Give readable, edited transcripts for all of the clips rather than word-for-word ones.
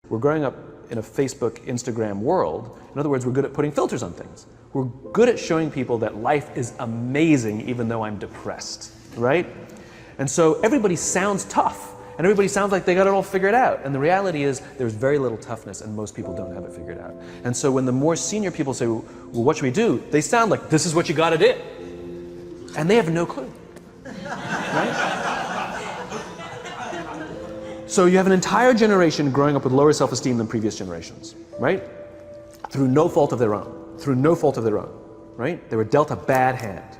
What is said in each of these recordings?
We're growing up in a Facebook, Instagram world. In other words, we're good at putting filters on things. We're good at showing people that life is amazing even though I'm depressed, right? And so everybody sounds tough, and everybody sounds like they got it all figured out. And the reality is there's very little toughness, and most people don't have it figured out. And so when the more senior people say, well, what should we do? They sound like, this is what you gotta do. And they have no clue, right? So you have an entire generation growing up with lower self-esteem than previous generations, right? Through no fault of their own, right? They were dealt a bad hand,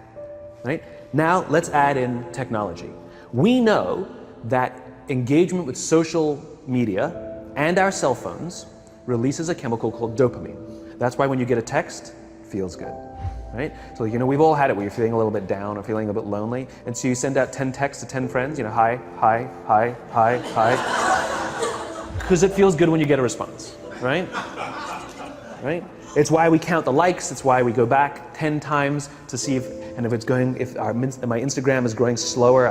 right? Now let's add in technology. We know that engagement with social media and our cell phones releases a chemical called dopamine. That's why when you get a text, it feels good, right? So, you know, we've all had it where you're feeling a little bit down or feeling a bit lonely, and so you send out 10 texts to 10 friends, you know, hi, hi, hi, hi, hi, because it feels good when you get a response, right? Right? It's why we count the likes, it's why we go back 10 times to see if my Instagram is growing slower,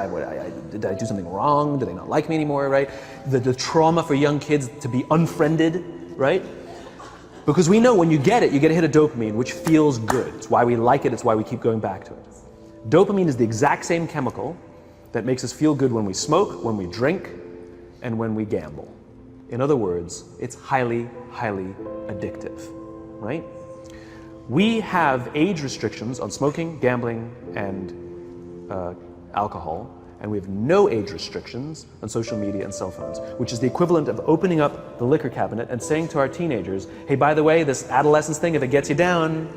did I do something wrong? Do they not like me anymore, right? The trauma for young kids to be unfriended, right? Because we know when you get a hit of dopamine, which feels good. It's why we like it, it's why we keep going back to it. Dopamine is the exact same chemical that makes us feel good when we smoke, when we drink, and when we gamble. In other words, it's highly, highly addictive, right? We have age restrictions on smoking, gambling, and alcohol, and we have no age restrictions on social media and cell phones, which is the equivalent of opening up the liquor cabinet and saying to our teenagers, hey, by the way, this adolescence thing, if it gets you down.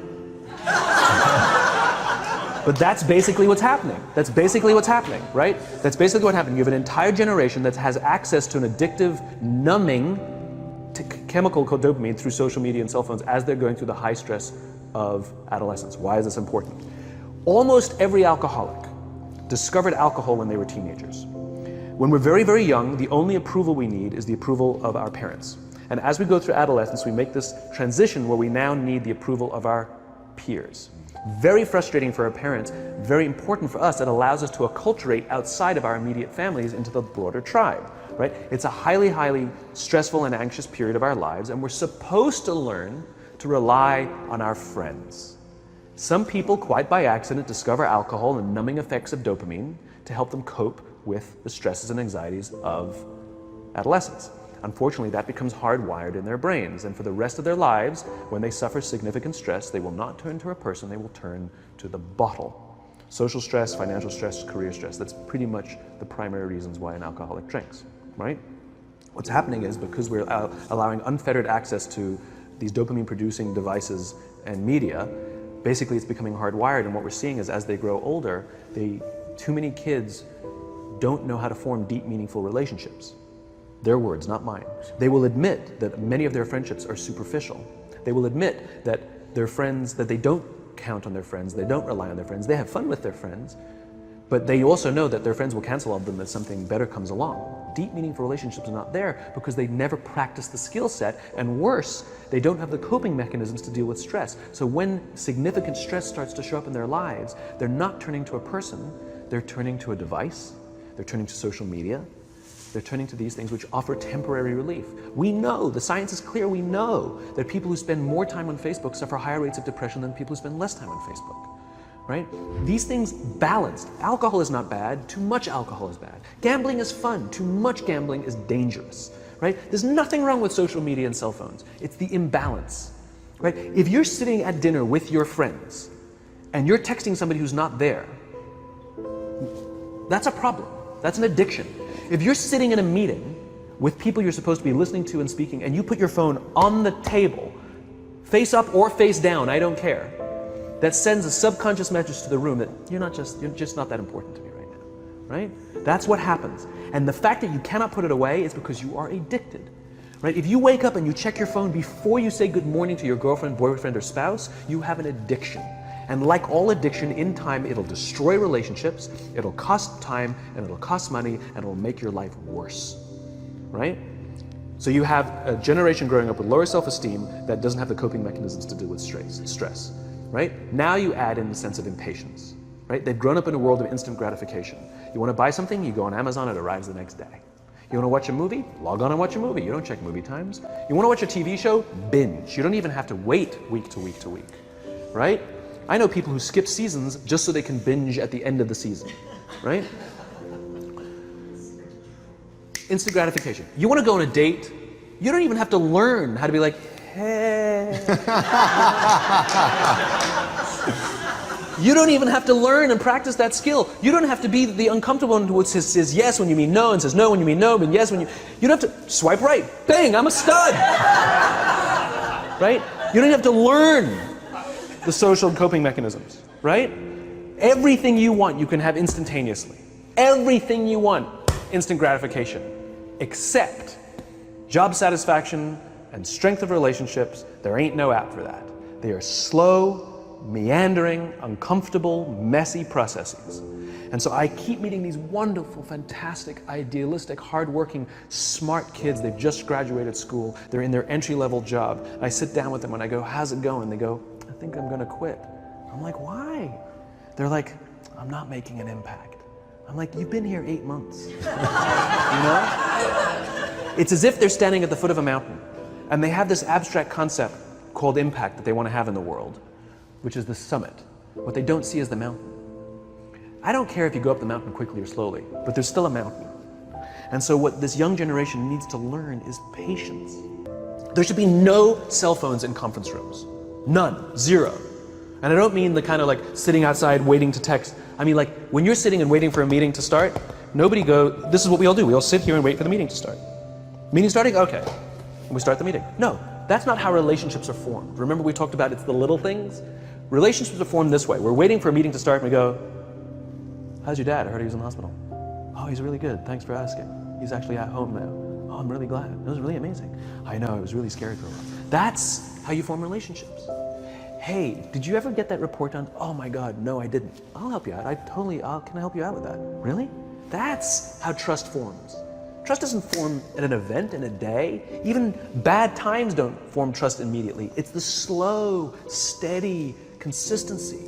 But that's basically what's happening. That's basically what's happening, right? That's basically what happened. You have an entire generation that has access to an addictive, numbing chemical called dopamine through social media and cell phones as they're going through the high stress of adolescence. Why is this important? Almost every alcoholic discovered alcohol when they were teenagers. When we're very, very young, the only approval we need is the approval of our parents. And as we go through adolescence, we make this transition where we now need the approval of our peers. Very frustrating for our parents, very important for us. It allows us to acculturate outside of our immediate families into the broader tribe, right? It's a highly, highly stressful and anxious period of our lives, and we're supposed to learn to rely on our friends. Some people, quite by accident, discover alcohol and numbing effects of dopamine to help them cope with the stresses and anxieties of adolescence. Unfortunately, that becomes hardwired in their brains, and for the rest of their lives, when they suffer significant stress, they will not turn to a person, they will turn to the bottle. Social stress, financial stress, career stress, that's pretty much the primary reasons why an alcoholic drinks, right? What's happening is because we're allowing unfettered access to these dopamine-producing devices and media, basically it's becoming hardwired, and what we're seeing is as they grow older, too many kids don't know how to form deep, meaningful relationships. Their words, not mine. They will admit that many of their friendships are superficial. They will admit that their friends, that they don't count on their friends, they don't rely on their friends, they have fun with their friends, but they also know that their friends will cancel on them if something better comes along. Deep, meaningful relationships are not there because they never practice the skill set, and worse, they don't have the coping mechanisms to deal with stress. So when significant stress starts to show up in their lives, they're not turning to a person, they're turning to a device, they're turning to social media, they're turning to these things which offer temporary relief. We know, the science is clear, we know that people who spend more time on Facebook suffer higher rates of depression than people who spend less time on Facebook, right? These things balanced. Alcohol is not bad, too much alcohol is bad. Gambling is fun, too much gambling is dangerous, right? There's nothing wrong with social media and cell phones. It's the imbalance, right? If you're sitting at dinner with your friends and you're texting somebody who's not there, that's a problem. That's an addiction. If you're sitting in a meeting with people you're supposed to be listening to and speaking, and you put your phone on the table, face up or face down, I don't care, that sends a subconscious message to the room that you're just not that important to me right now, right? That's what happens. And the fact that you cannot put it away is because you are addicted, right? If you wake up and you check your phone before you say good morning to your girlfriend, boyfriend, or spouse, you have an addiction. And like all addiction, in time, it'll destroy relationships, it'll cost time, and it'll cost money, and it'll make your life worse, right? So you have a generation growing up with lower self-esteem that doesn't have the coping mechanisms to deal with stress, right? Now you add in the sense of impatience, right? They've grown up in a world of instant gratification. You want to buy something, you go on Amazon, it arrives the next day. You want to watch a movie? Log on and watch a movie. You don't check movie times. You want to watch a TV show? Binge. You don't even have to wait week to week to week, right? I know people who skip seasons just so they can binge at the end of the season, right? Instant gratification. You want to go on a date? You don't even have to learn how to be like, hey. You don't even have to learn and practice that skill. You don't have to be the uncomfortable one who says yes when you mean no and says no when you mean no, but yes when you... You don't have to swipe right. Bang, I'm a stud. Right? You don't have to learn the social coping mechanisms, right? Everything you want, you can have instantaneously. Everything you want, instant gratification. Except job satisfaction and strength of relationships, there ain't no app for that. They are slow, meandering, uncomfortable, messy processes. And so I keep meeting these wonderful, fantastic, idealistic, hardworking, smart kids. They've just graduated school. They're in their entry-level job. I sit down with them and I go, how's it going? They go, I think I'm gonna quit. I'm like, why? They're like, I'm not making an impact. I'm like, you've been here 8 months. You know? It's as if they're standing at the foot of a mountain and they have this abstract concept called impact that they want to have in the world, which is the summit. What they don't see is the mountain. I don't care if you go up the mountain quickly or slowly, but there's still a mountain. And so what this young generation needs to learn is patience. There should be no cell phones in conference rooms. None. Zero. And I don't mean the kind of like sitting outside waiting to text. I mean like when you're sitting and waiting for a meeting to start, this is what we all do. We all sit here and wait for the meeting to start. Meeting starting? Okay. And we start the meeting. No, that's not how relationships are formed. Remember we talked about it's the little things? Relationships are formed this way. We're waiting for a meeting to start and we go, how's your dad? I heard he was in the hospital. Oh, he's really good. Thanks for asking. He's actually at home now. Oh, I'm really glad. It was really amazing. I know, it was really scary for a while. That's how you form relationships. Hey, did you ever get that report done? Oh my God, no, I didn't. I'll help you out. Can I help you out with that? Really? That's how trust forms. Trust doesn't form at an event in a day. Even bad times don't form trust immediately. It's the slow, steady consistency.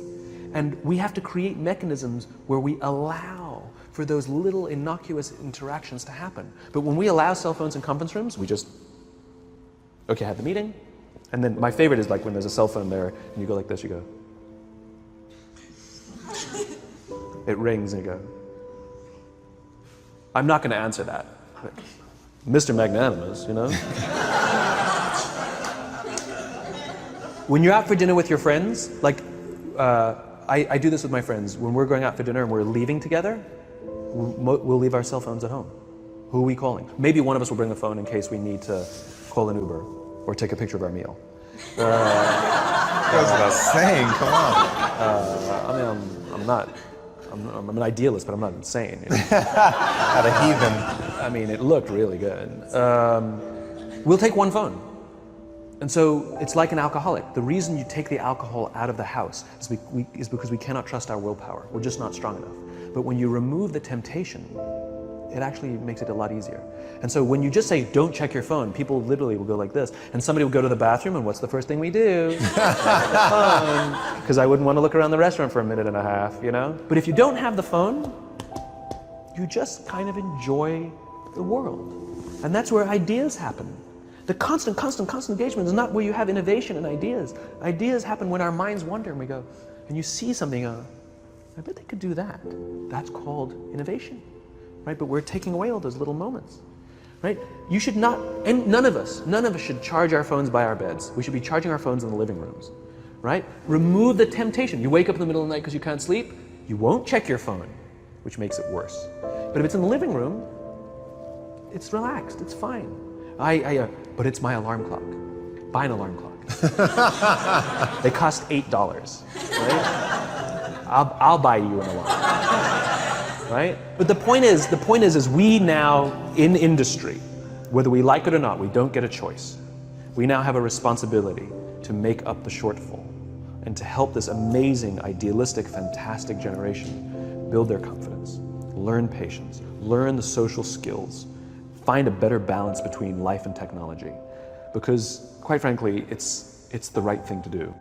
And we have to create mechanisms where we allow for those little innocuous interactions to happen. But when we allow cell phones in conference rooms, we just, okay, I had the meeting. And then my favorite is like when there's a cell phone there and you go like this, you go. It rings and you go. I'm not gonna answer that. Mr. Magnanimous, you know? When you're out for dinner with your friends, like, I do this with my friends. When we're going out for dinner and we're leaving together, we'll leave our cell phones at home. Who are we calling? Maybe one of us will bring a phone in case we need to call an Uber or take a picture of our meal. That's what I was saying, come on. I'm an idealist, but I'm not insane. You know? At a heathen. I mean, it looked really good. We'll take one phone. And so it's like an alcoholic. The reason you take the alcohol out of the house is because we cannot trust our willpower. We're just not strong enough. But when you remove the temptation, it actually makes it a lot easier. And so when you just say, don't check your phone, people literally will go like this. And somebody will go to the bathroom, and what's the first thing we do? Because I wouldn't want to look around the restaurant for a minute and a half, you know? But if you don't have the phone, you just kind of enjoy the world. And that's where ideas happen. The constant engagement is not where you have innovation and ideas. Ideas happen when our minds wander and we go, and you see something, I bet they could do that. That's called innovation, right? But we're taking away all those little moments, right? You should not, and none of us should charge our phones by our beds. We should be charging our phones in the living rooms, right? Remove the temptation. You wake up in the middle of the night because you can't sleep, you won't check your phone, which makes it worse. But if it's in the living room, it's relaxed, it's fine. But it's my alarm clock. Buy an alarm clock. They cost $8, right? I'll buy you an alarm, right? But the point is we now in industry, whether we like it or not, we don't get a choice. We now have a responsibility to make up the shortfall and to help this amazing, idealistic, fantastic generation build their confidence, learn patience, learn the social skills, find a better balance between life and technology, because quite frankly, it's the right thing to do.